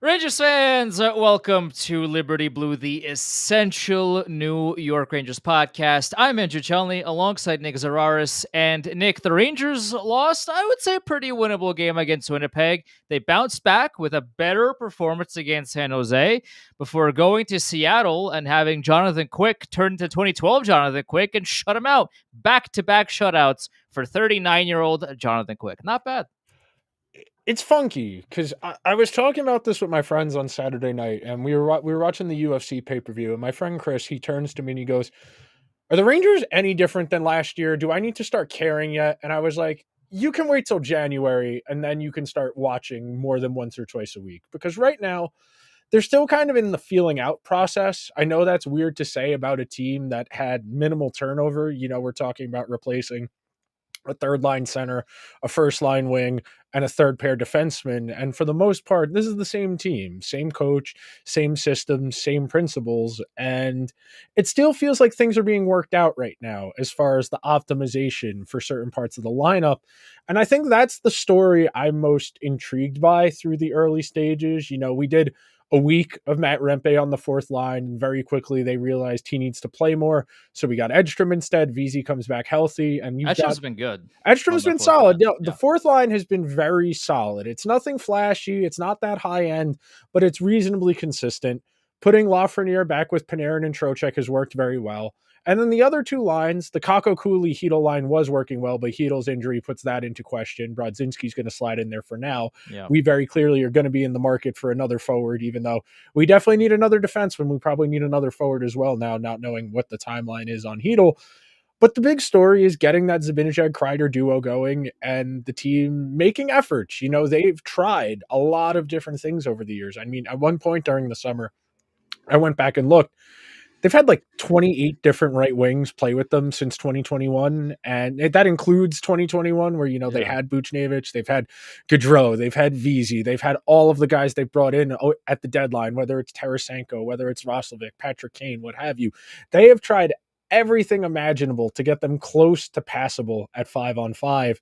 Rangers fans, welcome to Liberty Blue, the essential New York Rangers podcast. I'm Andrew Chelney alongside Nick Zararis. And Nick, the Rangers lost, I would say, a pretty winnable game against Winnipeg. They bounced back with a better performance against San Jose before going to Seattle and having Jonathan Quick turn to 2012 Jonathan Quick and shut him out. Back-to-back shutouts for 39-year-old Jonathan Quick. Not bad. It's funky because I was talking about this with my friends on Saturday night, and we were watching the UFC pay per view, and my friend Chris, he turns to me and he goes, "Are the Rangers any different than last year? Do I need to start caring yet?" And I was like, "You can wait till January, and then you can start watching more than once or twice a week, because right now they're still kind of in the feeling out process." I know that's weird to say about a team that had minimal turnover. We're talking about replacing a third line center, a first line wing, and a third pair defenseman. And for the most part, this is the same team, same coach, same system, same principles. And it still feels like things are being worked out right now as far as the optimization for certain parts of the lineup. And I think that's the story I'm most intrigued by through the early stages. We did a week of Matt Rempe on the fourth line, and very quickly they realized he needs to play more. So we got Edstrom instead. VZ comes back healthy, and you've got Edstrom's been good on Edstrom's the been fourth solid. line. The fourth line has been very solid. It's nothing flashy. It's not that high end, but it's reasonably consistent. Putting Lafreniere back with Panarin and Trocheck has worked very well. And then the other two lines, the Kako Cooley Hedel line was working well, but Hedel's injury puts that into question. Brodzinski's going to slide in there for now. Yeah. We very clearly are going to be in the market for another forward, even though we definitely need another defenseman. We probably need another forward as well now, not knowing what the timeline is on Hedel. But the big story is getting that Zibanejad-Kreider duo going and the team making efforts. They've tried a lot of different things over the years. I mean, at one point during the summer, I went back and looked. They've had like 28 different right wings play with them since 2021. And that includes 2021 where, they had Buchnevich, they've had Gaudreau, they've had VZ, they've had all of the guys they've brought in at the deadline, whether it's Tarasenko, whether it's Roslovic, Patrick Kane, what have you. They have tried everything imaginable to get them close to passable at 5-on-5,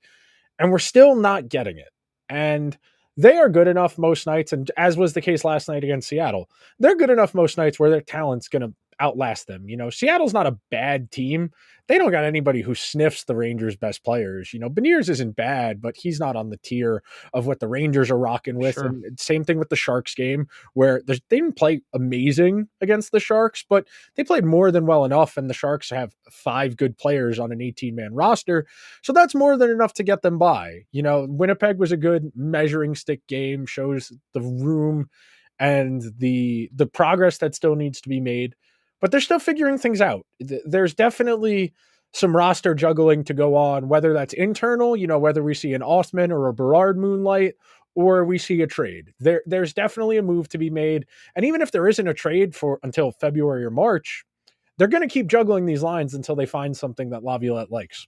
and we're still not getting it. And they are good enough most nights, and as was the case last night against Seattle, they're good enough most nights where their talent's going to outlast them. Seattle's not a bad team. They don't got anybody who sniffs the Rangers' best players. Beniers isn't bad, but he's not on the tier of what the Rangers are rocking with. Sure. And same thing with the Sharks game, where they didn't play amazing against the Sharks, but they played more than well enough. And the Sharks have 5 good players on an 18-man roster. So that's more than enough to get them by. Winnipeg was a good measuring stick game, shows the room and the progress that still needs to be made. But they're still figuring things out. There's definitely some roster juggling to go on, whether that's internal, whether we see an Osman or a Berard moonlight, or we see a trade. There's definitely a move to be made. And even if there isn't a trade for until February or March, they're going to keep juggling these lines until they find something that Laviolette likes.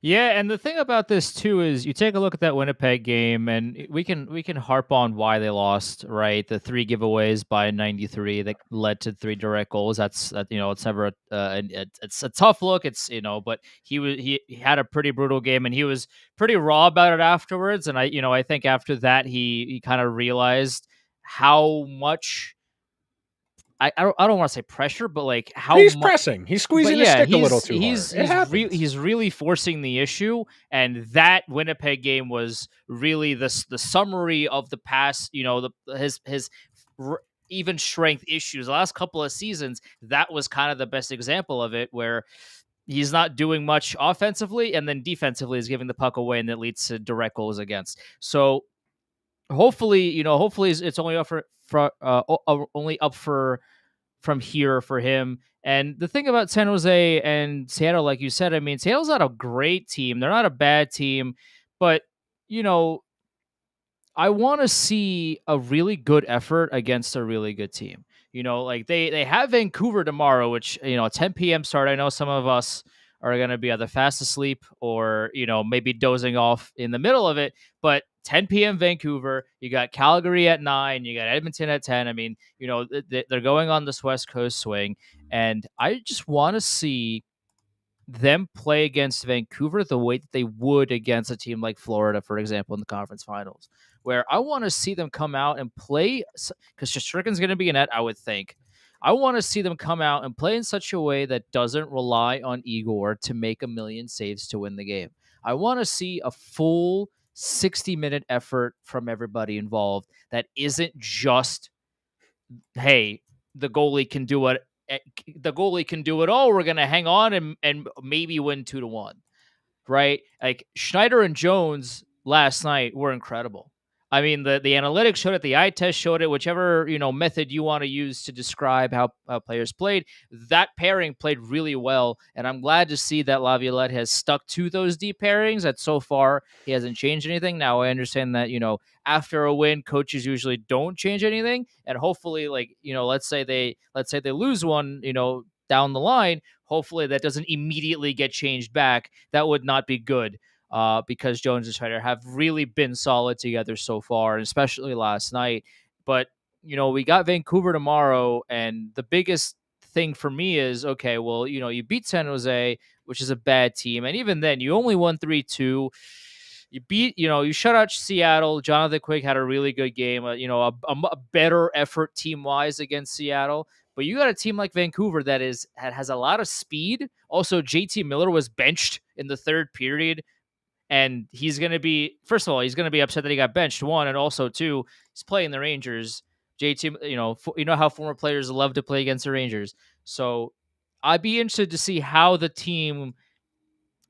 Yeah, and the thing about this too is you take a look at that Winnipeg game, and we can harp on why they lost, right? The 3 giveaways by 93 that led to 3 direct goals. It's never it's a tough look. But he had a pretty brutal game, and he was pretty raw about it afterwards. And I think after that he kind of realized how much. I don't want to say pressure, but like how he's pressing, he's squeezing his stick a little too hard. He's really forcing the issue, and that Winnipeg game was really the summary of the past. His even strength issues the last couple of seasons. That was kind of the best example of it, where he's not doing much offensively, and then defensively is giving the puck away, and that leads to direct goals against. So hopefully it's only up only up for from here for him. And the thing about San Jose and Seattle, like you said, I mean, Seattle's not a great team. They're not a bad team, but I want to see a really good effort against a really good team. Like they have Vancouver tomorrow, which, a 10 p.m. start. I know some of us are going to be either fast asleep or, maybe dozing off in the middle of it. But 10 p.m. Vancouver, you got Calgary at 9, you got Edmonton at 10. I mean, they're going on this West Coast swing. And I just want to see them play against Vancouver the way that they would against a team like Florida, for example, in the conference finals, where I want to see them come out and play, because Shesterkin's going to be in it, I would think. I want to see them come out and play in such a way that doesn't rely on Igor to make a million saves to win the game. I want to see a full 60-minute effort from everybody involved that isn't just, hey, the goalie can do it. The goalie can do it all. We're going to hang on and maybe win 2-1, right? Like Schneider and Jones last night were incredible. I mean, the analytics showed it, the eye test showed it, whichever method you want to use to describe how players played. That pairing played really well, and I'm glad to see that Laviolette has stuck to those deep pairings. That so far he hasn't changed anything. Now I understand that after a win, coaches usually don't change anything, and hopefully, let's say they lose one, down the line. Hopefully that doesn't immediately get changed back. That would not be good. Because Jones and Schneider have really been solid together so far, and especially last night. But, we got Vancouver tomorrow, and the biggest thing for me is, okay, well, you beat San Jose, which is a bad team, and even then, you only won 3-2. You shut out Seattle. Jonathan Quick had a really good game, a better effort team-wise against Seattle. But you got a team like Vancouver that has a lot of speed. Also, JT Miller was benched in the third period. And he's going to be, first of all, he's going to be upset that he got benched, one, and also two, he's playing the Rangers. JT, you know how former players love to play against the Rangers. So I'd be interested to see how the team,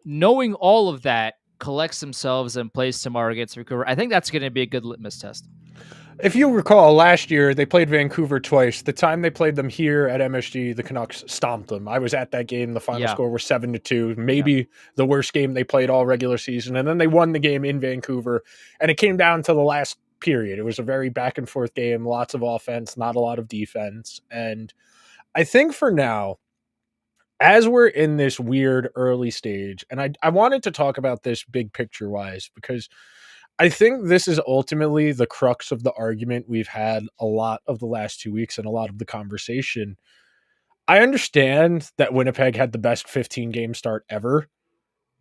knowing all of that, collects themselves and plays tomorrow against Vancouver. I think that's going to be a good litmus test. If you recall, last year they played Vancouver twice. The time they played them here at MSG, the Canucks stomped them. I was at that game. The final score was 7-2. Maybe the worst game they played all regular season. And then they won the game in Vancouver. And it came down to the last period. It was a very back and forth game. Lots of offense, not a lot of defense. And I think for now, as we're in this weird early stage, and I wanted to talk about this big picture wise, because I think this is ultimately the crux of the argument we've had a lot of the last 2 weeks and a lot of the conversation. I understand that Winnipeg had the best 15-game start ever.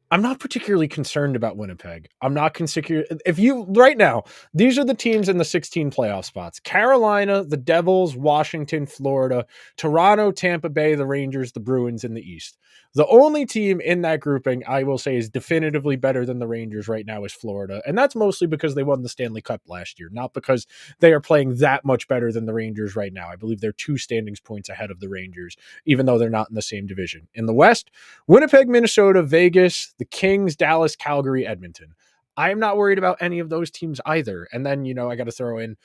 I'm not particularly concerned about Winnipeg. I'm not concerned. If you, right now, these are the teams in the 16 playoff spots: Carolina, the Devils, Washington, Florida, Toronto, Tampa Bay, the Rangers, the Bruins in the East. The only team in that grouping I will say is definitively better than the Rangers right now is Florida. And that's mostly because they won the Stanley Cup last year, not because they are playing that much better than the Rangers right now. I believe they're 2 standings points ahead of the Rangers, even though they're not in the same division. In the West, Winnipeg, Minnesota, Vegas, the Kings, Dallas, Calgary, Edmonton. I'm not worried about any of those teams either. And then, I got to throw in,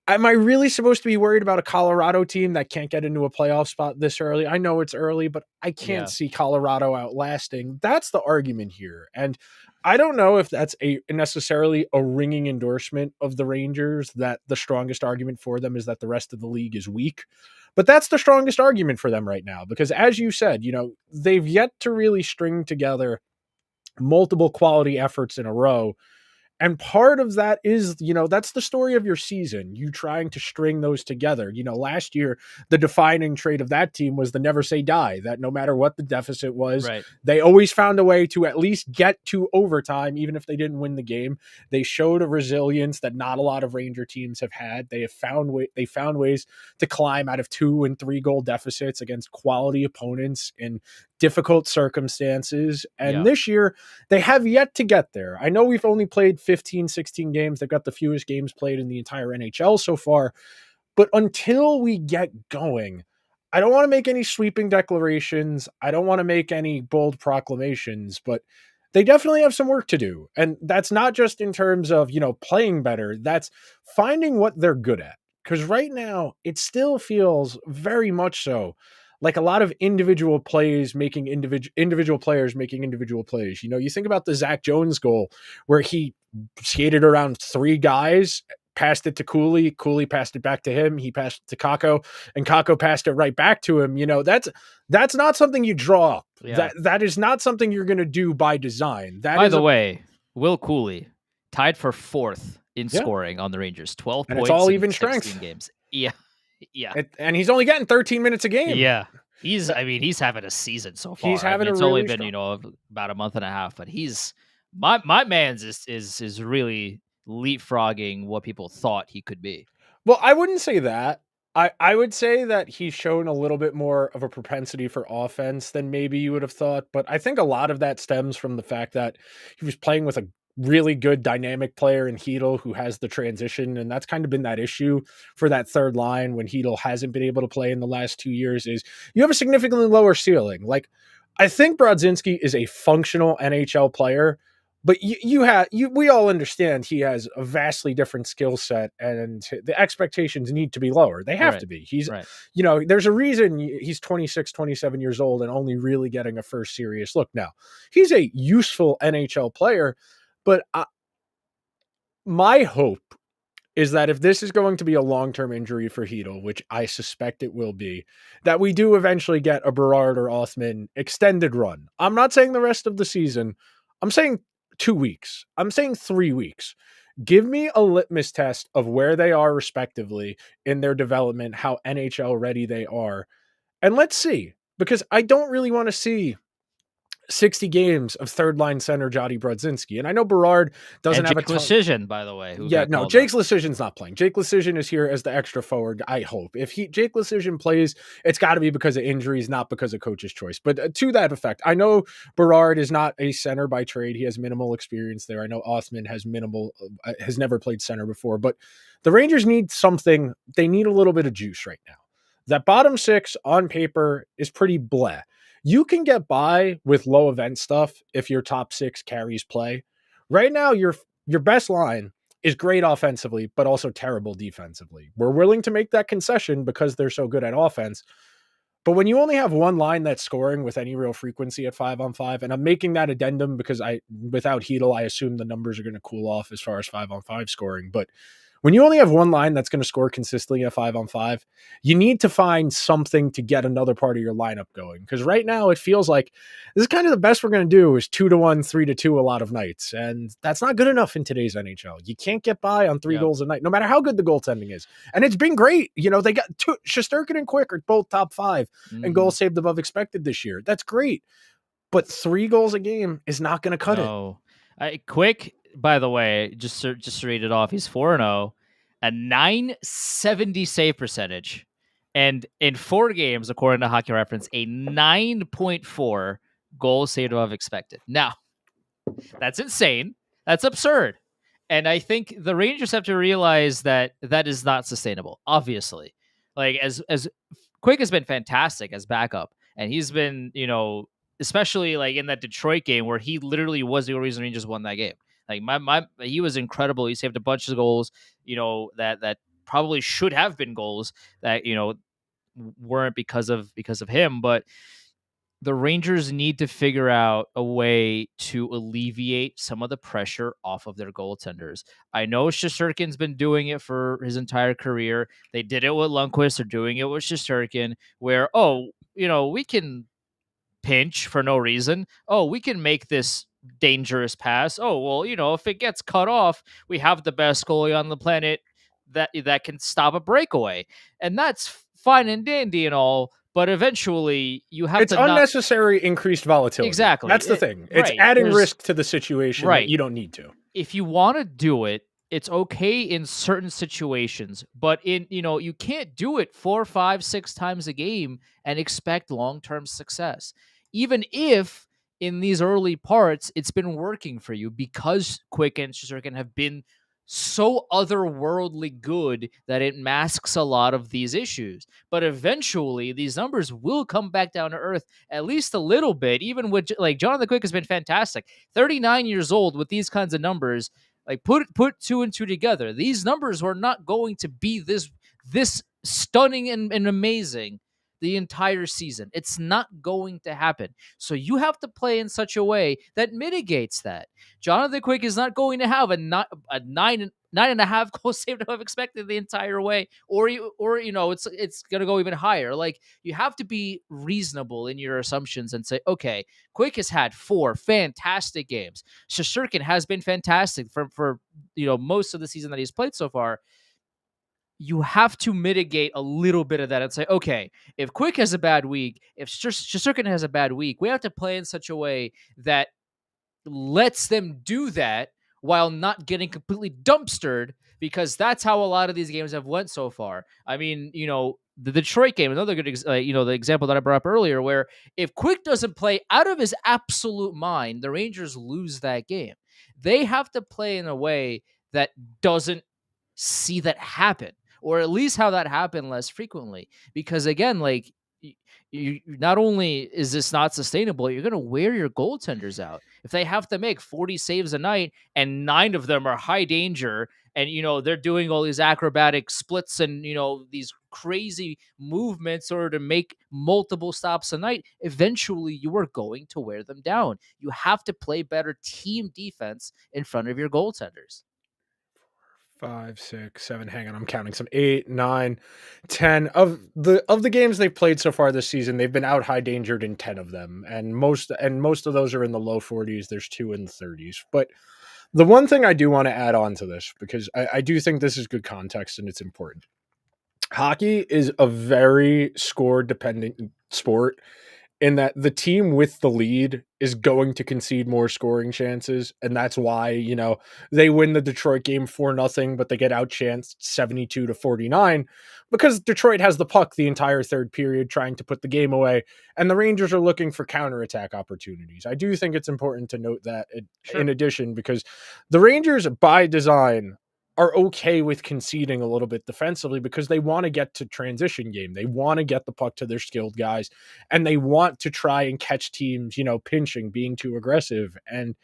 am I really supposed to be worried about a Colorado team that can't get into a playoff spot this early? I know it's early, but I can't see Colorado outlasting. That's the argument here. And I don't know if that's necessarily a ringing endorsement of the Rangers, that the strongest argument for them is that the rest of the league is weak. But that's the strongest argument for them right now, because as you said, they've yet to really string together multiple quality efforts in a row. And part of that is, that's the story of your season, you trying to string those together. Last year, the defining trait of that team was the never say die, that no matter what the deficit was, they always found a way to at least get to overtime, even if they didn't win the game. They showed a resilience that not a lot of Ranger teams have had. They found ways to climb out of 2 and 3 goal deficits against quality opponents in difficult circumstances. And this year, they have yet to get there. I know we've only played 15, 16 games. They've got the fewest games played in the entire NHL so far. But until we get going, I don't want to make any sweeping declarations. I don't want to make any bold proclamations, but they definitely have some work to do. And that's not just in terms of, playing better. That's finding what they're good at. Because right now, it still feels very much so like a lot of individual plays making individual players making individual plays. You think about the Zach Jones goal where he skated around 3 guys, passed it to Cooley. Cooley passed it back to him. He passed it to Kakko, and Kakko passed it right back to him. That's not something you draw up. That is not something you're going to do by design. By the way, Will Cooley tied for 4th in scoring on the Rangers, 12 and points it's all in even 16 strength games. Yeah. And he's only getting 13 minutes a game. Yeah. He's having a season so far. He's having it's really only been, about a month and a half, but he's my man's is really leapfrogging what people thought he could be. Well, I wouldn't say that. I would say that he's shown a little bit more of a propensity for offense than maybe you would have thought, but I think a lot of that stems from the fact that he was playing with a really good dynamic player in Heedle who has the transition, and that's kind of been that issue for that third line when Heedle hasn't been able to play in the last 2 years is you have a significantly lower ceiling. Like, I think Brodzinski is a functional NHL player, but we all understand he has a vastly different skill set and the expectations need to be lower. They have Right. to be. He's, Right. there's a reason he's 26, 27 years old and only really getting a first serious look now. He's a useful NHL player, but my hope is that if this is going to be a long-term injury for Heedle, which I suspect it will be, that we do eventually get a Berard or Othman extended run. I'm not saying the rest of the season. I'm saying 2 weeks. I'm saying 3 weeks. Give me a litmus test of where they are respectively in their development, how NHL ready they are. And let's see, because I don't really want to see 60 games of third line center Jody Brodzinski. And I know Berard doesn't And have a Jake ton. Lecision, by the way, who Yeah, got no, called Jake's up. Lecision's not playing. Jake Lecision is here as the extra forward. I hope if Jake Lecision plays, it's got to be because of injuries, not because of coach's choice. But to that effect, I know Berard is not a center by trade. He has minimal experience there. I know Othman has never played center before. But the Rangers need something. They need a little bit of juice right now. That bottom six on paper is pretty bleh. You can get by with low event stuff if your top six carries play. Right now, your best line is great offensively, but also terrible defensively. We're willing to make that concession because they're so good at offense. But when you only have one line that's scoring with any real frequency at 5-on-5, and I'm making that addendum because without Heedle, I assume the numbers are going to cool off as far as 5-on-5 scoring. But when you only have one line that's going to score consistently at 5-on-5, you need to find something to get another part of your lineup going. Because right now it feels like this is kind of the best we're going to do is 2-1, 3-2 a lot of nights. And that's not good enough in today's NHL. You can't get by on 3 goals a night, no matter how good the goaltending is. And it's been great. They got Shesterkin and Quick are both top 5 and goals saved above expected this year. That's great. But 3 goals a game is not going to cut it. Quick, by the way, just to read it off, he's 4-0, a .970 save percentage, and in 4 games, according to Hockey Reference, a 9.4 goals saved above expected. Now, that's insane. That's absurd. And I think the Rangers have to realize that that is not sustainable. Obviously, like as Quick has been fantastic as backup, and he's been, especially like in that Detroit game where he literally was the reason Rangers won that game. Like he was incredible. He saved a bunch of goals, that probably should have been goals that weren't because of him. But the Rangers need to figure out a way to alleviate some of the pressure off of their goaltenders. I know Shesterkin's been doing it for his entire career. They did it with Lundqvist. They're doing it with Shesterkin, where, we can pinch for no reason. Oh, we can make this dangerous pass. Oh, well, if it gets cut off, we have the best goalie on the planet that can stop a breakaway. And that's fine and dandy and all, but eventually you have it's to unnecessary increased volatility. Exactly. That's the thing. It's adding risk to the situation that you don't need to. If you want to do it, it's okay in certain situations, but you can't do it 4, 5, 6 times a game and expect long-term success. Even if in these early parts it's been working for you because Quick and Shesterkin have been so otherworldly good that it masks a lot of these issues. But eventually these numbers will come back down to earth at least a little bit, even with like Jonathan Quick has been fantastic. 39 years old with these kinds of numbers. Like put 2 and 2 together. These numbers were not going to be this stunning and amazing the entire season. It's not going to happen. So you have to play in such a way that mitigates that. Jonathan Quick is not going to have a 9.5 goals saved above expected the entire way, or it's going to go even higher. Like, you have to be reasonable in your assumptions and say, okay, Quick has had 4 fantastic games. Shesterkin has been fantastic for most of the season that he's played so far. You have to mitigate a little bit of that and say, okay, if Quick has a bad week, if Shesterkin has a bad week, we have to play in such a way that lets them do that while not getting completely dumpstered, because that's how a lot of these games have went so far. I mean, the Detroit game, another good, the example that I brought up earlier, where if Quick doesn't play out of his absolute mind, the Rangers lose that game. They have to play in a way that doesn't see that happen, or at least have that happen less frequently. Because again, like, you not only is this not sustainable, you're going to wear your goaltenders out if they have to make 40 saves a night and 9 of them are high danger, and they're doing all these acrobatic splits and these crazy movements in order to make multiple stops a night. Eventually you are going to wear them down. You have to play better team defense in front of your goaltenders. 5, 6, 7. Hang on, I'm counting some 8, 9, 10 of the games they've played so far this season. They've been out high dangered in 10 of them, and most of those are in the low 40s. There's 2 in the 30s. But the one thing I do want to add on to this, because I do think this is good context and it's important. Hockey is a very score dependent sport, in that the team with the lead is going to concede more scoring chances. And that's why, they win the Detroit game 4-0, but they get outchanced 72-49 because Detroit has the puck the entire third period trying to put the game away. And the Rangers are looking for counterattack opportunities. I do think it's important to note that Sure. in addition, because the Rangers by design are okay with conceding a little bit defensively because they want to get to transition game. They want to get the puck to their skilled guys, and they want to try and catch teams, pinching, being too aggressive. And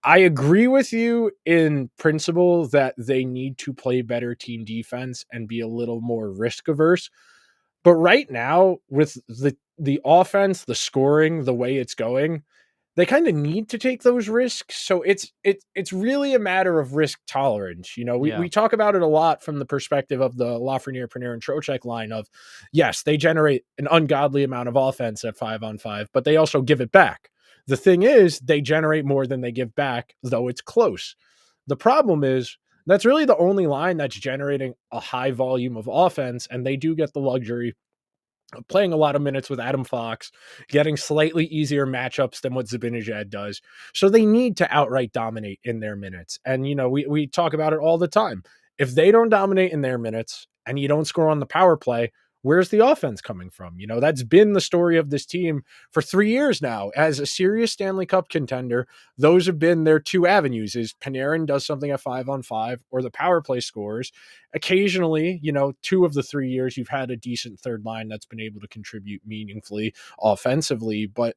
I agree with you in principle that they need to play better team defense and be a little more risk averse. But right now, with the offense, the scoring, the way it's going, they kind of need to take those risks. So it's really a matter of risk tolerance. Yeah. We talk about it a lot from the perspective of the Lafreniere, Panarin, Trocheck line of, yes, they generate an ungodly amount of offense at 5-on-5, but they also give it back. The thing is, they generate more than they give back, though it's close. The problem is that's really the only line that's generating a high volume of offense, and they do get the luxury playing a lot of minutes with Adam Fox, getting slightly easier matchups than what Zibanejad does. So they need to outright dominate in their minutes. And, we talk about it all the time. If they don't dominate in their minutes and you don't score on the power play, where's the offense coming from? That's been the story of this team for 3 years now. As a serious Stanley Cup contender, those have been their 2 avenues: is Panarin does something at 5-on-5, or the power play scores. Occasionally, 2 of the 3 years you've had a decent third line that's been able to contribute meaningfully offensively. But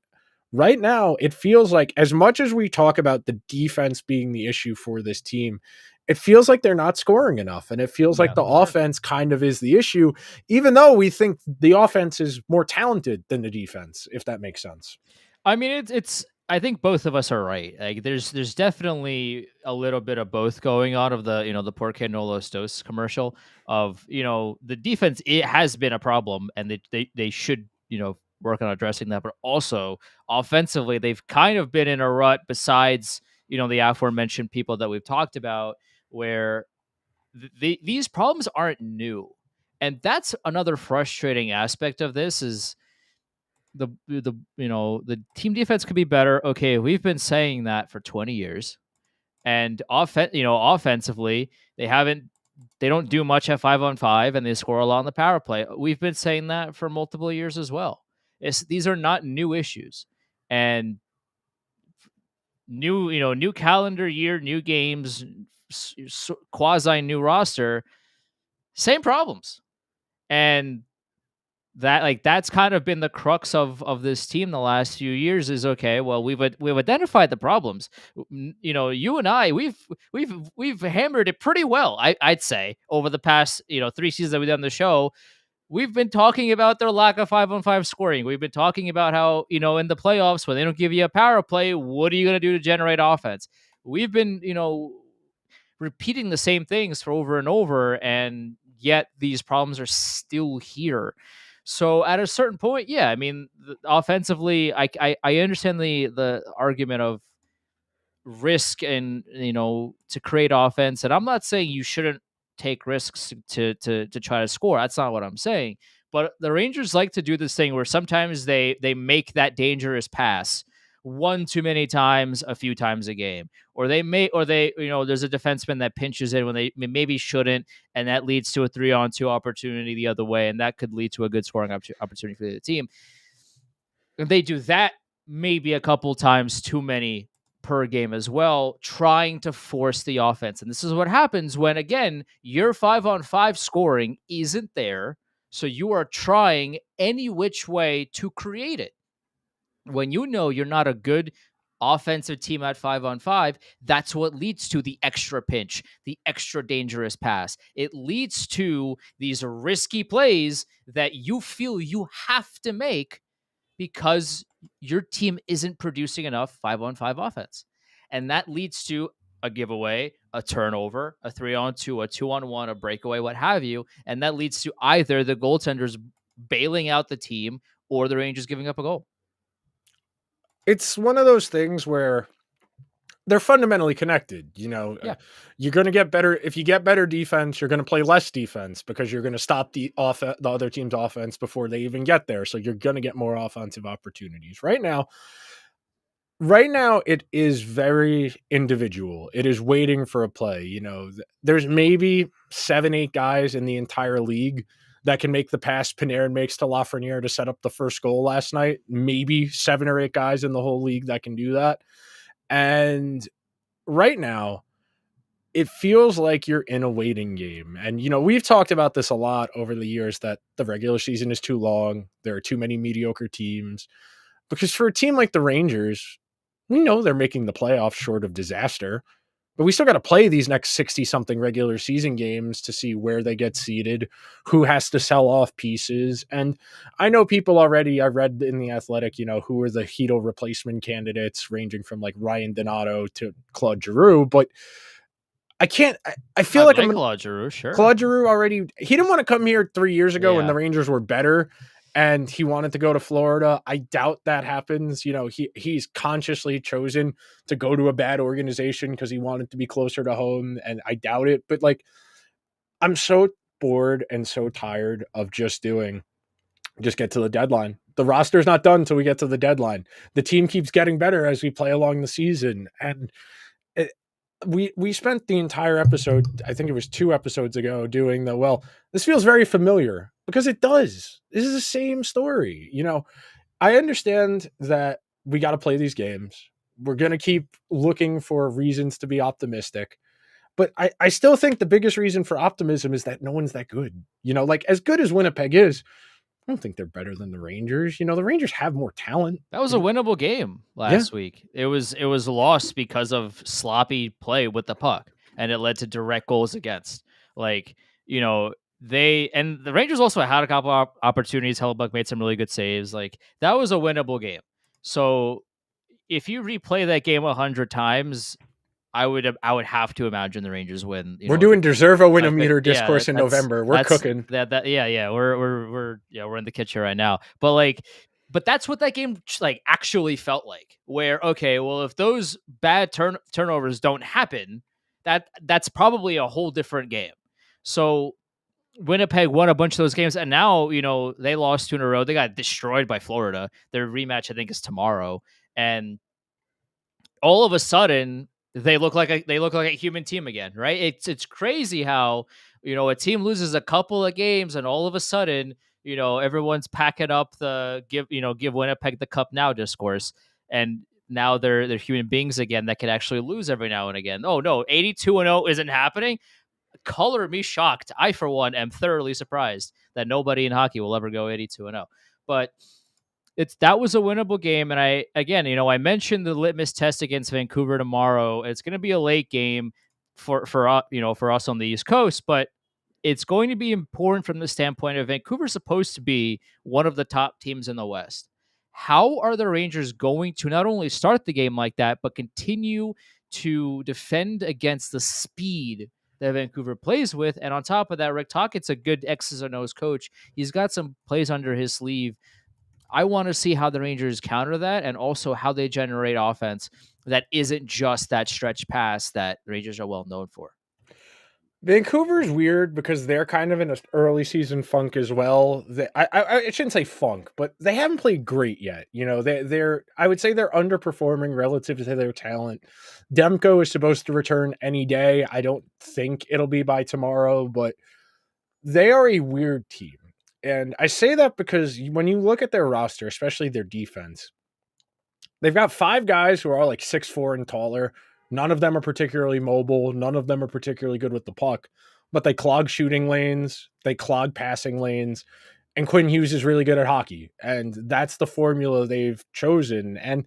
right now, it feels like, as much as we talk about the defense being the issue for this team, it feels like they're not scoring enough. And it feels like Yeah, the for sure. offense kind of is the issue, even though we think the offense is more talented than the defense, if that makes sense. I mean, it's. I think both of us are right. Like, there's definitely a little bit of both going on, of the the Porque no los dos commercial, of the defense. It has been a problem, and they should work on addressing that. But also offensively, they've kind of been in a rut. Besides the aforementioned people that we've talked about, where these problems aren't new, and that's another frustrating aspect of this. Is the team defense could be better. Okay, we've been saying that for 20 years. And offensively, they don't do much at 5-on-5, and they score a lot on the power play. We've been saying that for multiple years as well. These are not new issues. And new calendar year, new games, quasi new roster, same problems. And that's kind of been the crux of this team the last few years. Is, okay, well, we've identified the problems. You and I, we've hammered it pretty well, I'd say, over the past 3 seasons that we've done the show. We've been talking about their lack of 5-on-5 scoring. We've been talking about how in the playoffs, when they don't give you a power play, what are you going to do to generate offense? We've been repeating the same things for over and over, and yet these problems are still here. So at a certain point, yeah, I mean, offensively, I understand the argument of risk, and to create offense. And I'm not saying you shouldn't take risks to try to score. That's not what I'm saying. But the Rangers like to do this thing where sometimes they make that dangerous pass, one too many times, a few times a game, or there's a defenseman that pinches it when they maybe shouldn't, and that leads to a 3-on-2 opportunity the other way, and that could lead to a good scoring opportunity for the team. If they do that maybe a couple times too many per game as well, trying to force the offense. And this is what happens when, again, your 5-on-5 scoring isn't there. So you are trying any which way to create it. When you know you're not a good offensive team at 5-on-5, that's what leads to the extra pinch, the extra dangerous pass. It leads to these risky plays that you feel you have to make because your team isn't producing enough 5-on-5 offense. And that leads to a giveaway, a turnover, a 3-on-2, a 2-on-1, a breakaway, what have you. And that leads to either the goaltenders bailing out the team or the Rangers giving up a goal. It's one of those things where they're fundamentally connected. Yeah. You're going to get better. If you get better defense, you're going to play less defense because you're going to stop the other team's offense before they even get there. So you're going to get more offensive opportunities. Right now, it is very individual. It is waiting for a play. There's maybe 7-8 guys in the entire league that can make the pass Panarin makes to Lafreniere to set up the first goal last night. Maybe 7 or 8 guys in the whole league that can do that. And right now, it feels like you're in a waiting game. And, we've talked about this a lot over the years that the regular season is too long. There are too many mediocre teams. Because for a team like the Rangers, we know they're making the playoffs short of disaster. But we still got to play these next 60-something regular season games to see where they get seeded, who has to sell off pieces. And I know people already, I read in The Athletic, who are the Chytil replacement candidates, ranging from like Ryan Donato to Claude Giroux. But I feel like Claude Giroux, sure. Claude Giroux already, he didn't want to come here 3 years ago when the Rangers were better. And he wanted to go to Florida. I doubt that happens. He's consciously chosen to go to a bad organization because he wanted to be closer to home, and I doubt it. But I'm so bored and so tired of just get to the deadline. The roster's not done until we get to the deadline. The team keeps getting better as we play along the season, and we spent the entire episode, I think it was 2 episodes ago, doing this feels very familiar, because it does. This is the same story. I understand that we got to play these games. We're going to keep looking for reasons to be optimistic. But I still think the biggest reason for optimism is that no one's that good. As good as Winnipeg is, I don't think they're better than the Rangers. The Rangers have more talent. That was a winnable game last week. It was lost because of sloppy play with the puck, and it led to direct goals against. The Rangers also had a couple of opportunities. Hellebuck made some really good saves. That was a winnable game. So if you replay that game 100 times, I would have to imagine the Rangers win. We're doing Deservo Win-A-Meter discourse in November. We're cooking. We're in the kitchen right now. But that's what that game actually felt like. Where if those bad turnovers don't happen, that's probably a whole different game. So Winnipeg won a bunch of those games, and now they lost 2 in a row. They got destroyed by Florida. Their rematch, I think, is tomorrow, and all of a sudden they look like a human team again, right? It's crazy how a team loses a couple of games and all of a sudden everyone's packing up the give Winnipeg the cup now discourse, and now they're human beings again that can actually lose every now and again. Oh no, 82-0 isn't happening. Color me shocked. I for one am thoroughly surprised that nobody in hockey will ever go 82-0. But that was a winnable game, and I mentioned the litmus test against Vancouver tomorrow. It's going to be a late game for us on the East Coast, but it's going to be important from the standpoint of Vancouver's supposed to be one of the top teams in the West. How are the Rangers going to not only start the game like that, but continue to defend against the speed that Vancouver plays with? And on top of that, Rick Tocchet's a good X's and O's coach. He's got some plays under his sleeve. I want to see how the Rangers counter that, and also how they generate offense that isn't just that stretch pass that Rangers are well known for. Vancouver's weird because they're kind of in an early season funk as well. I shouldn't say funk, but they haven't played great yet. You know, they're I would say they're underperforming relative to their talent. Demko is supposed to return any day. I don't think it'll be by tomorrow, but they are a weird team. And I say that because when you look at their roster, especially their defense, they've got five guys who are all like 6'4" and taller. None of them are particularly mobile. None of them are particularly good with the puck, but they clog shooting lanes, they clog passing lanes, and Quinn Hughes is really good at hockey. And that's the formula they've chosen. And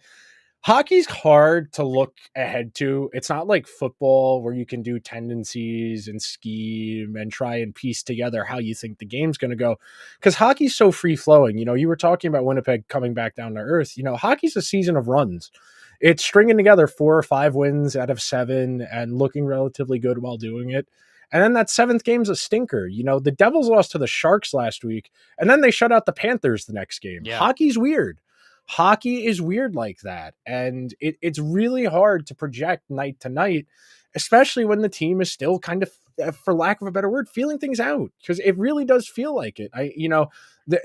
hockey's hard to look ahead to. It's not like football where you can do tendencies and scheme and try and piece together how you think the game's going to go. Because hockey's so free flowing. You know, you were talking about Winnipeg coming back down to earth. You know, hockey's a season of runs. It's stringing together 4 or 5 wins out of 7 and looking relatively good while doing it. And then that 7th game's a stinker. You know, the Devils lost to the Sharks last week, and then they shut out the Panthers the next game. Yeah. Hockey's weird. Hockey is weird like that. And it's really hard to project night to night, especially when the team is still kind of, for lack of a better word, feeling things out, because it really does feel like it.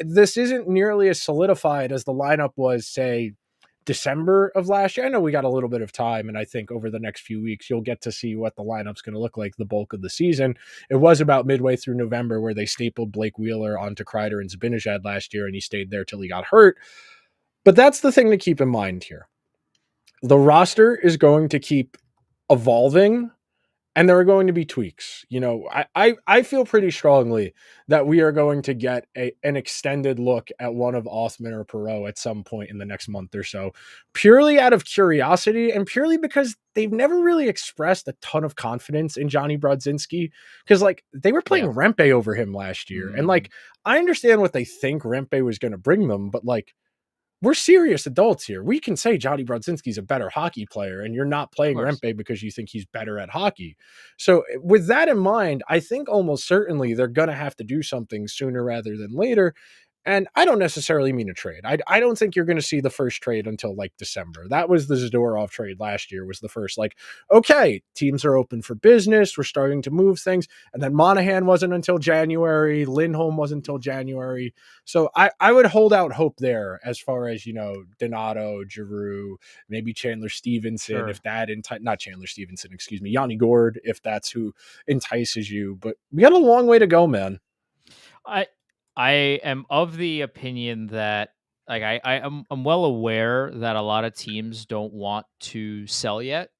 This isn't nearly as solidified as the lineup was, say, December of last year. I know we got a little bit of time, and I think over the next few weeks you'll get to see what the lineup's going to look like the bulk of the season. It was about midway through November where they stapled Blake Wheeler onto Kreider and Zibanejad last year, and he stayed there till he got hurt. But that's the thing to keep in mind here. The roster is going to keep evolving, and there are going to be tweaks. You know, I feel pretty strongly that we are going to get an extended look at one of Othman or Perreault at some point in the next month or so, purely out of curiosity and purely because they've never really expressed a ton of confidence in Johnny Brodzinski, because like they were playing Rempe over him last year. And like, I understand what they think Rempe was going to bring them, but like, we're serious adults here. We can say Johnny Brodzinski's a better hockey player, and you're not playing Rempe because you think he's better at hockey. So with that in mind, I think almost certainly they're going to have to do something sooner rather than later. And I don't necessarily mean a trade. I don't think you're going to see the first trade until like December. That was the Zadorov trade last year, was the first, like, okay, teams are open for business. We're starting to move things. And then Monahan wasn't until January. Lindholm wasn't until January. So I would hold out hope there as far as, you know, Donato, Giroux, maybe Chandler Stevenson, if that, not Chandler Stevenson, excuse me, Yanni Gord, if that's who entices you. But we got a long way to go, man. I am of the opinion that, like, I'm well aware that a lot of teams don't want to sell yet,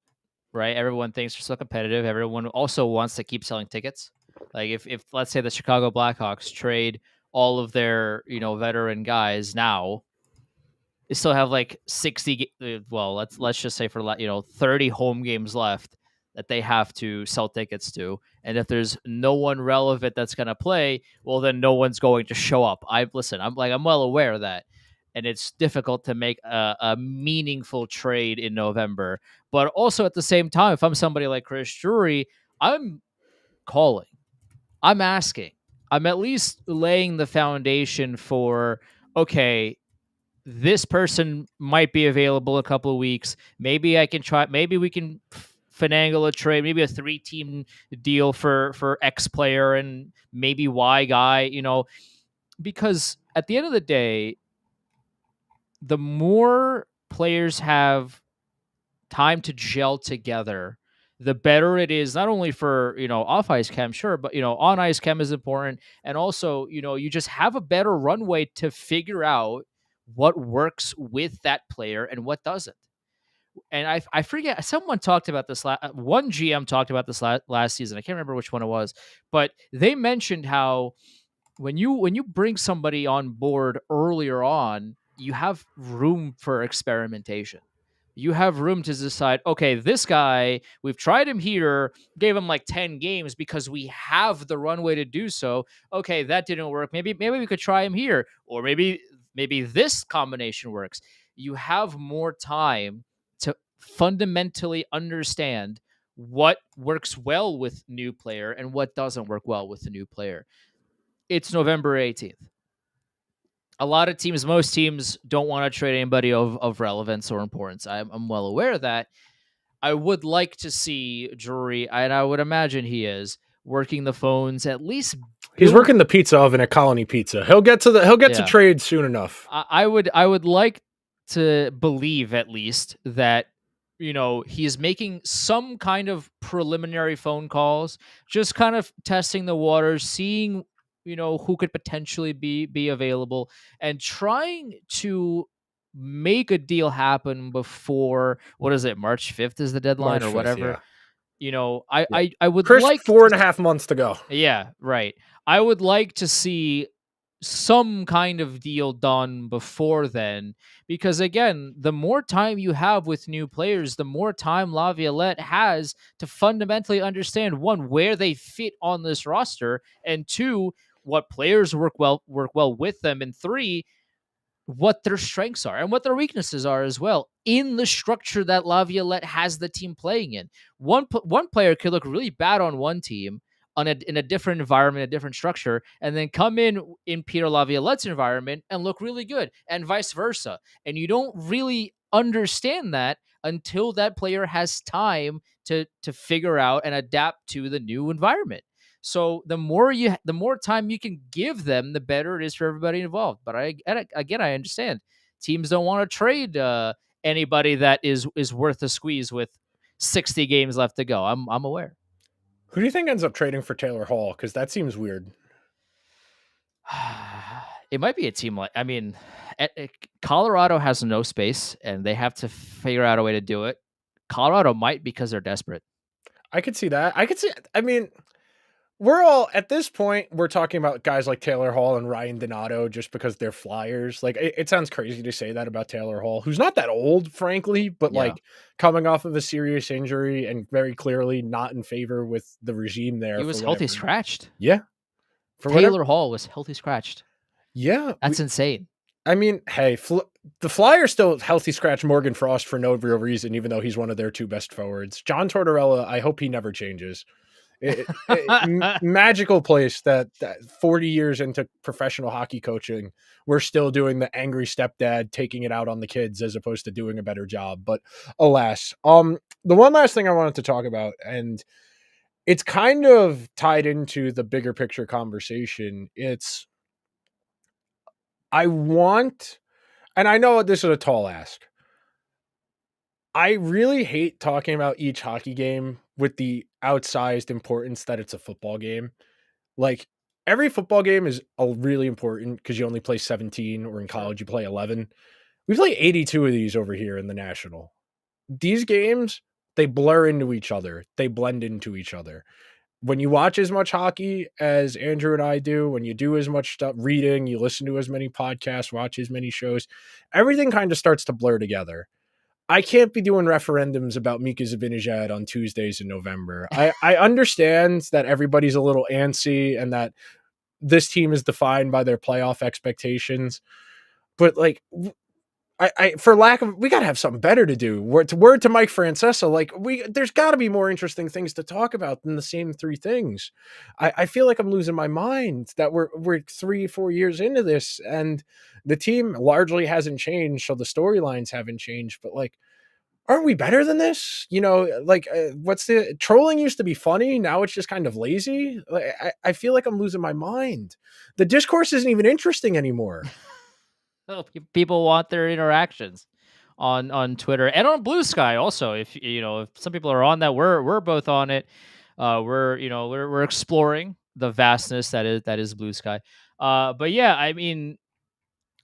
right? Everyone thinks they're so competitive. Everyone also wants to keep selling tickets. Like if let's say the Chicago Blackhawks trade all of their, you know, veteran guys now, they still have like 60. Well, let's just say for, you know, 30 home games left that they have to sell tickets to. And if there's no one relevant that's going to play, well, then no one's going to show up. I'm well aware of that. And it's difficult to make a meaningful trade in November. But also at the same time, if I'm somebody like Chris Drury, I'm calling, I'm asking, I'm at least laying the foundation for, okay, this person might be available in a couple of weeks. Maybe I can try. Maybe we can finagle a trade. Maybe a 3-team deal for X player and maybe Y guy. You know, because at the end of the day, the more players have time to gel together, the better it is, not only for, you know, off ice chem, sure, but, you know, on ice chem is important. And also, you know, you just have a better runway to figure out what works with that player and what doesn't. And I forget, someone talked about this, one GM talked about this last season. I can't remember which one it was, but they mentioned how when you bring somebody on board earlier on, you have room for experimentation. You have room to decide, okay, this guy, we've tried him here, gave him like 10 games because we have the runway to do so. Okay, that didn't work. Maybe we could try him here, or maybe this combination works. You have more time to fundamentally understand what works well with new player and what doesn't work well with the new player. It's November 18th. A lot of teams, most teams don't want to trade anybody of relevance or importance. I'm well aware of that. I would like to see Drury, and I would imagine he is, working the phones, at least He's build. working the pizza oven at Colony Pizza. He'll get to Yeah, trade soon enough. I would like to believe at least that he's making some kind of preliminary phone calls, just kind of testing the waters, seeing who could potentially be available, and trying to make a deal happen before, what is it, March 5th is the deadline March or 5th, whatever. yeah. I Yeah. I would Crisp like four to. and a half months to go. Yeah, right. I would like to see some kind of deal done before then, because again, the more time you have with new players, the more time Laviolette has to fundamentally understand, one, where they fit on this roster, and two, what players work well with them, and three, what their strengths are and what their weaknesses are as well in the structure that Laviolette has the team playing in. One player could look really bad on one team in a different environment, a different structure, and then come in Peter Laviolette's environment and look really good, and vice versa. And you don't really understand that until that player has time to figure out and adapt to the new environment. So the more time you can give them, the better it is for everybody involved. But again, I understand teams don't want to trade anybody that is worth a squeeze with 60 games left to go. I'm aware. Who do you think ends up trading for Taylor Hall? Because that seems weird. It might be a team like, I mean, Colorado has no space and they have to figure out a way to do it. Colorado might, because they're desperate. I could see that. I could see. I mean, we're all at this point. We're talking about guys like Taylor Hall and Ryan Donato just because they're Flyers. Like it sounds crazy to say that about Taylor Hall, who's not that old, frankly, but Yeah. like coming off of a serious injury and very clearly not in favor with the regime there He for was healthy whatever. scratched. Yeah, for whatever. Taylor Hall was healthy scratched. Yeah, That's insane. I mean, hey, the Flyers still healthy scratch Morgan Frost for no real reason, even though he's one of their two best forwards. John Tortorella, I hope he never changes. Magical place that 40 years into professional hockey coaching, we're still doing the angry stepdad taking it out on the kids as opposed to doing a better job. But alas, the one last thing I wanted to talk about, and it's kind of tied into the bigger picture conversation. I want, and I know this is a tall ask. I really hate talking about each hockey game with the outsized importance that it's a football game. Like every football game is really important because you only play 17, or in Sure. college you play 11. We play 82 of these over here in the National. These games, they blur into each other. They blend into each other. When you watch as much hockey as Andrew and I do, when you do as much stuff, reading, you listen to as many podcasts, watch as many shows, everything kind of starts to blur together. I can't be doing referendums about Mika Zibanejad on Tuesdays in November. I understand that everybody's a little antsy and that this team is defined by their playoff expectations, but like for lack of, we got to have something better to do. Word to Mike Francesa, like there's got to be more interesting things to talk about than the same three things. I feel like I'm losing my mind that we're 3-4 years into this and the team largely hasn't changed, so the storylines haven't changed. But like, aren't we better than this? Like what's the trolling used to be funny. Now it's just kind of lazy. Like, I feel like I'm losing my mind. The discourse isn't even interesting anymore. Well, people want their interactions on Twitter and on Blue Sky also. If some people are on that, we're both on it. We're exploring the vastness that is Blue Sky. But yeah, I mean,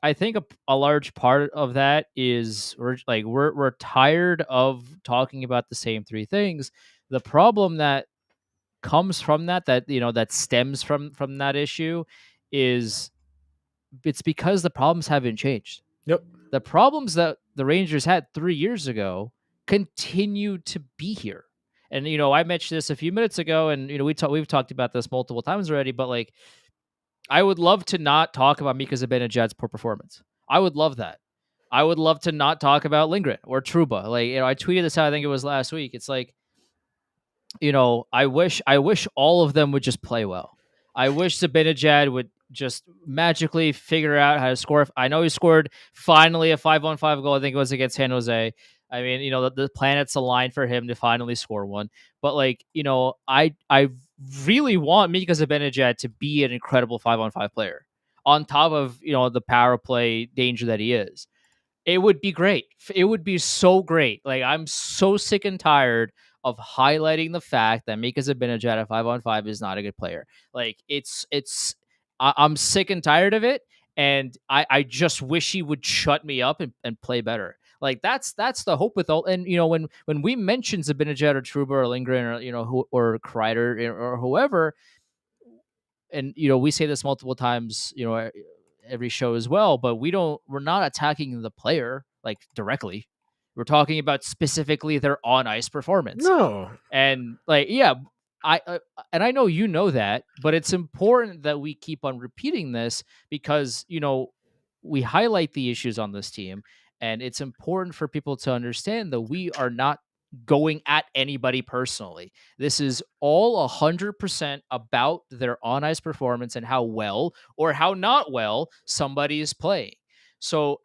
I think a large part of that is we're tired of talking about the same three things. The problem that comes from that stems from that issue is, it's because the problems haven't changed. Yep. The problems that the Rangers had 3 years ago continue to be here. And I mentioned this a few minutes ago, and we've talked about this multiple times already. But like, I would love to not talk about Mika Zibanejad's poor performance. I would love that. I would love to not talk about Lindgren or Truba. Like, I tweeted this out, I think it was last week. It's like, I wish all of them would just play well. I wish Zibanejad would just magically figure out how to score. I know he scored finally a 5-on-5 goal. I think it was against San Jose. I mean, the planets aligned for him to finally score one. But like, I really want Mika Zibanejad to be an incredible 5-on-5 player on top of, the power play danger that he is. It would be great. It would be so great. Like, I'm so sick and tired of highlighting the fact that Mika Zibanejad at 5-on-5 is not a good player. Like, I'm sick and tired of it, and I just wish he would shut me up and play better. Like, that's the hope with all. And when we mention Zibanejad or Trouba or Lindgren or or Kreider or whoever, and we say this multiple times, every show as well, but we're not attacking the player like directly. We're talking about specifically their on ice performance. No. And like, yeah, and I know that, but it's important that we keep on repeating this because we highlight the issues on this team, and it's important for people to understand that we are not going at anybody personally. This is all 100% about their on ice performance and how well or how not well somebody is playing. So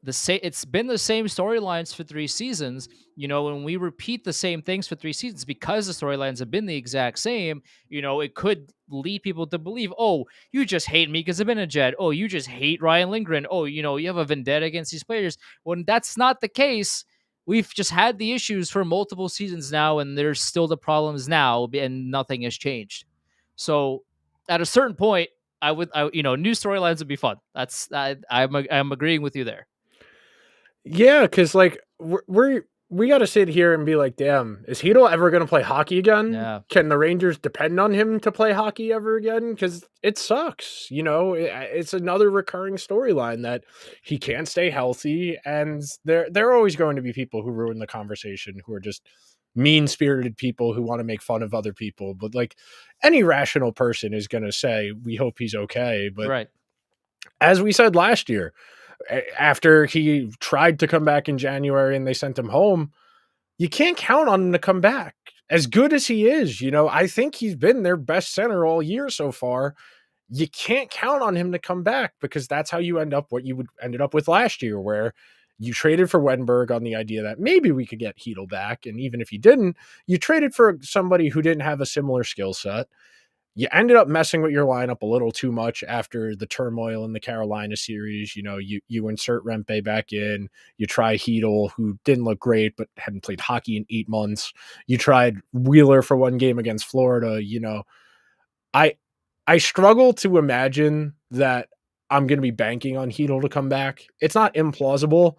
it's been the same storylines for 3 seasons. When we repeat the same things for 3 seasons, because the storylines have been the exact same, it could lead people to believe, oh, you just hate Mika Zibanejad. Oh, you just hate Ryan Lindgren. Oh, you have a vendetta against these players. When that's not the case, we've just had the issues for multiple seasons now, and there's still the problems now, and nothing has changed. So at a certain point, new storylines would be fun. I'm agreeing with you there. Yeah, because like we got to sit here and be like, damn, is Chytil ever going to play hockey again? Yeah. Can the Rangers depend on him to play hockey ever again? Because it sucks. It's another recurring storyline that he can't stay healthy, and there are always going to be people who ruin the conversation, who are just mean spirited people who want to make fun of other people. But like any rational person is going to say, we hope he's okay. But Right. as we said last year, after he tried to come back in January and they sent him home, you can't count on him to come back. As good as he is, I think he's been their best center all year so far. You can't count on him to come back because that's how you end up what you ended up with last year, where you traded for Wenberg on the idea that maybe we could get Chytil back. And even if you didn't, you traded for somebody who didn't have a similar skill set. You ended up messing with your lineup a little too much after the turmoil in the Carolina series. You insert Rempe back in. You try Chytil, who didn't look great, but hadn't played hockey in 8 months. You tried Wheeler for one game against Florida. I struggle to imagine that I'm going to be banking on Chytil to come back. It's not implausible,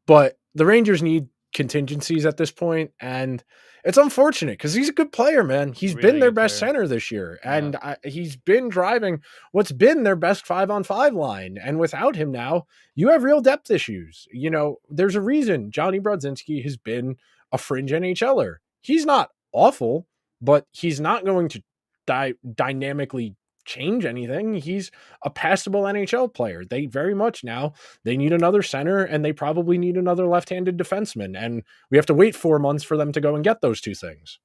but the Rangers need contingencies at this point, and it's unfortunate because he's a good player, man. He's Really been their good best player. center this year, Yeah. and he's been driving what's been their best 5-on-5 line. And without him now, you have real depth issues. There's a reason Johnny Brodzinski has been a fringe NHLer. He's not awful, but he's not going to dynamically change anything. He's a passable NHL player. They very much now, they need another center, and they probably need another left-handed defenseman. And we have to wait 4 months for them to go and get those two things.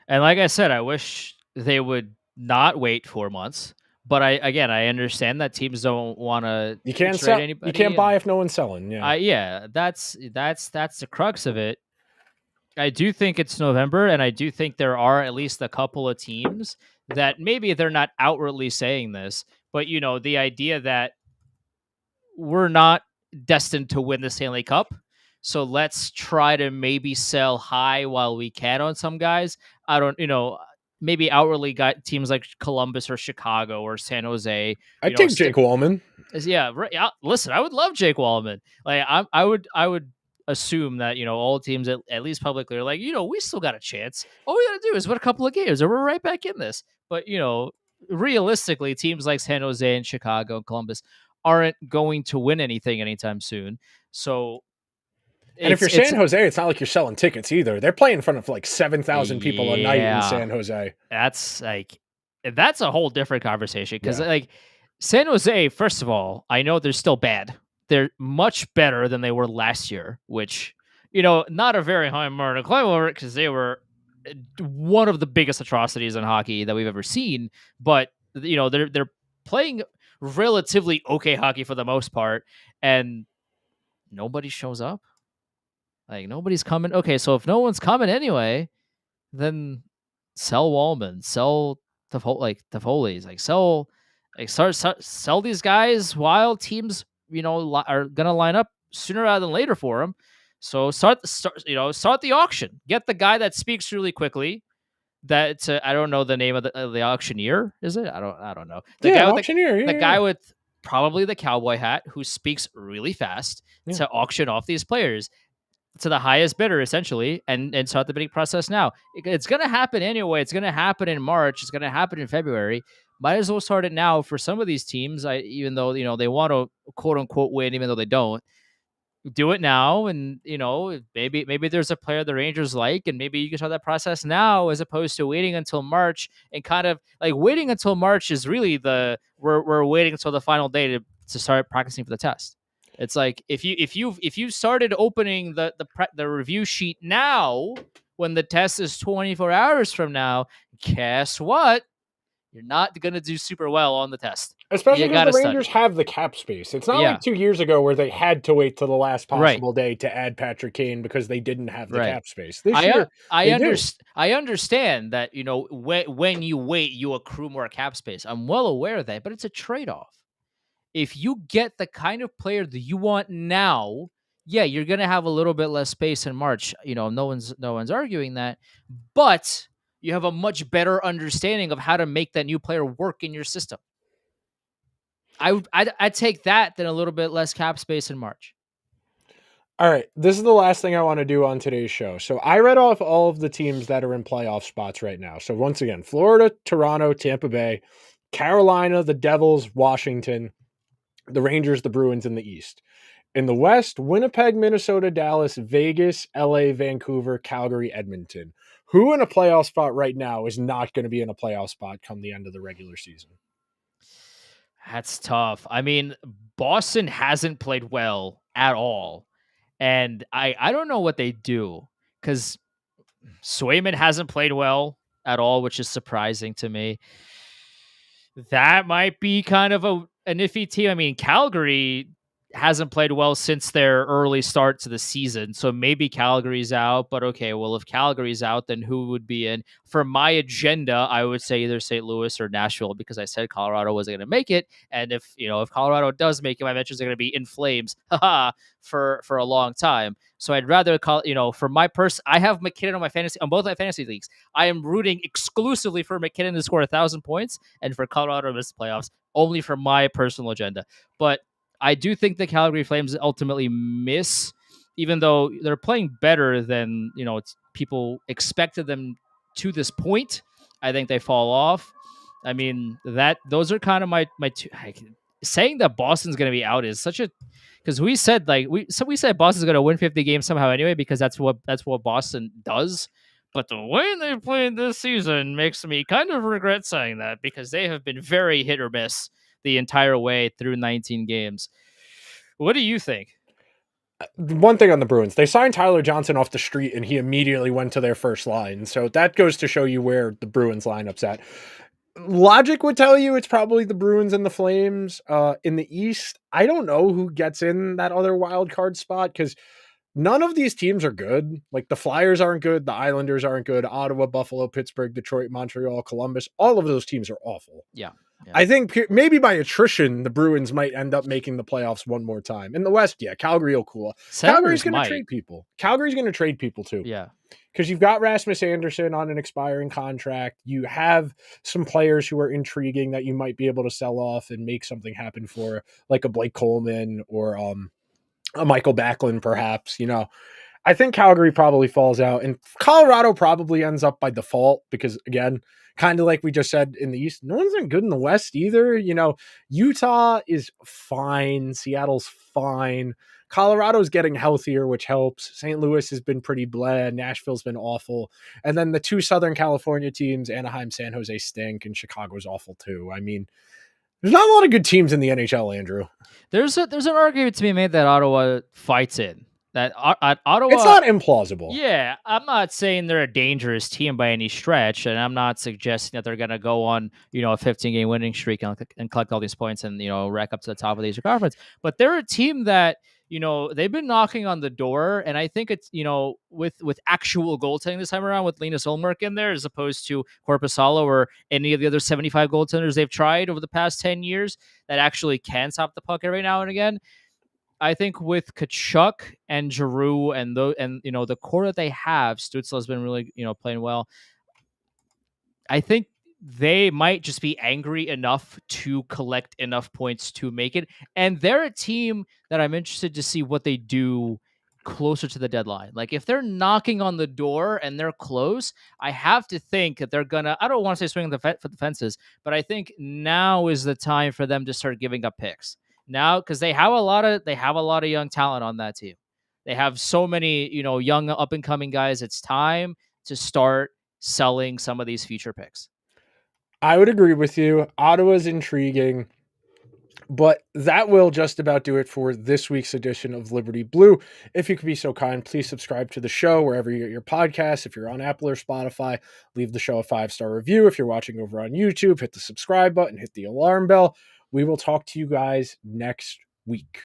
And like I said, I wish they would not wait 4 months. But I understand that teams don't want to You can't trade sell. anybody. You can't buy if no one's selling. Yeah. That's the crux of it. I do think it's November, and I do think there are at least a couple of teams that maybe they're not outwardly saying this, but the idea that we're not destined to win the Stanley Cup. So let's try to maybe sell high while we can on some guys. I don't, maybe outwardly got teams like Columbus or Chicago or San Jose. I'd take Jake Wallman. Yeah, right. Yeah, listen, I would love Jake Wallman. Like I would assume that all teams at least publicly are like, we still got a chance. All we got to do is win a couple of games, and we're right back in this. But realistically, teams like San Jose and Chicago and Columbus aren't going to win anything anytime soon. So, and if you're San Jose, it's not like you're selling tickets either. They're playing in front of like 7,000 people a night in San Jose. That's a whole different conversation because San Jose, first of all, I know they're still bad. They're much better than they were last year, which, not a very high mark to climb over because they were one of the biggest atrocities in hockey that we've ever seen. But, they're playing relatively okay hockey for the most part, and nobody shows up. Like, nobody's coming. Okay, so if no one's coming anyway, then sell Wallman, sell Toffoli's, sell these guys while teams are gonna line up sooner rather than later for them. So start the auction. Get the guy that speaks really quickly. That I don't know the name of the auctioneer. Is it? I don't know. The Yeah, guy an with auctioneer. the Yeah, guy yeah, with probably the cowboy hat who speaks really fast yeah. to auction off these players to the highest bidder essentially, and start the bidding process now. It's going to happen anyway. It's going to happen in March. It's going to happen in February. Might as well start it now for some of these teams. Even though they want to quote unquote win, even though they don't, do it now. And maybe there's a player the Rangers like, and maybe you can start that process now as opposed to waiting until March. And kind of like waiting until March is really we're waiting until the final day to start practicing for the test. It's like if you started opening the review sheet now when the test is 24 hours from now, guess what? You're not going to do super well on the test. Especially You because got the to Rangers study. have the cap space. It's not like Yeah, 2 years ago where they had to wait till the last right, possible day to add Patrick Kane because they didn't have the right. cap space. This year, they do. I understand that when you wait, you accrue more cap space. I'm well aware of that, but it's a trade off. If you get the kind of player that you want now, yeah, you're gonna have a little bit less space in March. No one's arguing that, but you have a much better understanding of how to make that new player work in your system. I'd take that than a little bit less cap space in March. All right, this is the last thing I want to do on today's show. So I read off all of the teams that are in playoff spots right now. So once again, Florida, Toronto, Tampa Bay, Carolina, the Devils, Washington, the Rangers, the Bruins in the East. In the West, Winnipeg, Minnesota, Dallas, Vegas, LA, Vancouver, Calgary, Edmonton. Who in a playoff spot right now is not going to be in a playoff spot come the end of the regular season? That's tough. I mean, Boston hasn't played well at all. And I don't know what they do because Swayman hasn't played well at all, which is surprising to me. That might be kind of an iffy team. I mean, Calgary hasn't played well since their early start to the season. So maybe Calgary's out, but okay, well, if Calgary's out, then who would be in? For my agenda, I would say either St. Louis or Nashville because I said Colorado wasn't going to make it. And if Colorado does make it, my mentions are going to be in flames for a long time. So I'd rather for my I have McKinnon on both my fantasy leagues. I am rooting exclusively for McKinnon to score 1,000 points and for Colorado to miss the playoffs only for my personal agenda. But I do think the Calgary Flames ultimately miss, even though they're playing better than people expected them to this point. I think they fall off. I mean those are kind of my two. Saying that Boston's going to be out is such a because we said Boston's going to win 50 games somehow anyway because that's what Boston does. But the way they played this season makes me kind of regret saying that because they have been very hit or miss the entire way through 19 games. What do you think? One thing on the Bruins, they signed Tyler Johnson off the street and he immediately went to their first line. So that goes to show you where the Bruins lineup's at. Logic would tell you it's probably the Bruins and the Flames. In the East, I don't know who gets in that other wild card spot because none of these teams are good. Like the Flyers aren't good. The Islanders aren't good. Ottawa, Buffalo, Pittsburgh, Detroit, Montreal, Columbus. All of those teams are awful. Yeah. I think maybe by attrition, the Bruins might end up making the playoffs one more time. In the West, yeah, Calgary will cool. Calgary's going to trade people. Calgary's going to trade people too. Yeah. Because you've got Rasmus Anderson on an expiring contract. You have some players who are intriguing that you might be able to sell off and make something happen for, like a Blake Coleman or a Michael Backlund, perhaps. I think Calgary probably falls out, and Colorado probably ends up by default because, again, kind of like we just said in the East, no one's been good in the West either. Utah is fine. Seattle's fine. Colorado's getting healthier, which helps. St. Louis has been pretty bland. Nashville's been awful. And then the two Southern California teams, Anaheim, San Jose stink, and Chicago's awful too. I mean, there's not a lot of good teams in the NHL, Andrew. There's an argument to be made that Ottawa fights in. That Ottawa, it's not implausible. Yeah, I'm not saying they're a dangerous team by any stretch, and I'm not suggesting that they're going to go on, a 15-game winning streak and collect all these points and rack up to the top of the Eastern Conference. But they're a team that they've been knocking on the door, and I think it's, with actual goaltending this time around, with Linus Ulmark in there as opposed to Korpisalo or any of the other 75 goaltenders they've tried over the past 10 years that actually can stop the puck every now and again. I think with Kachuk and Giroux and the core that they have, Stützle has been really playing well. I think they might just be angry enough to collect enough points to make it. And they're a team that I'm interested to see what they do closer to the deadline. Like if they're knocking on the door and they're close, I have to think that they're gonna. I don't want to say swing for the fences, but I think now is the time for them to start giving up picks. Now, because they have a lot of young talent on that team. They have so many young up and coming guys. It's time to start selling some of these future picks. I would agree with you. Ottawa's intriguing, but that will just about do it for this week's edition of Liberty Blue. If you could be so kind, please subscribe to the show wherever you get your podcasts. If you're on Apple or Spotify, leave the show a 5-star review. If you're watching over on YouTube, hit the subscribe button, hit the alarm bell. We will talk to you guys next week.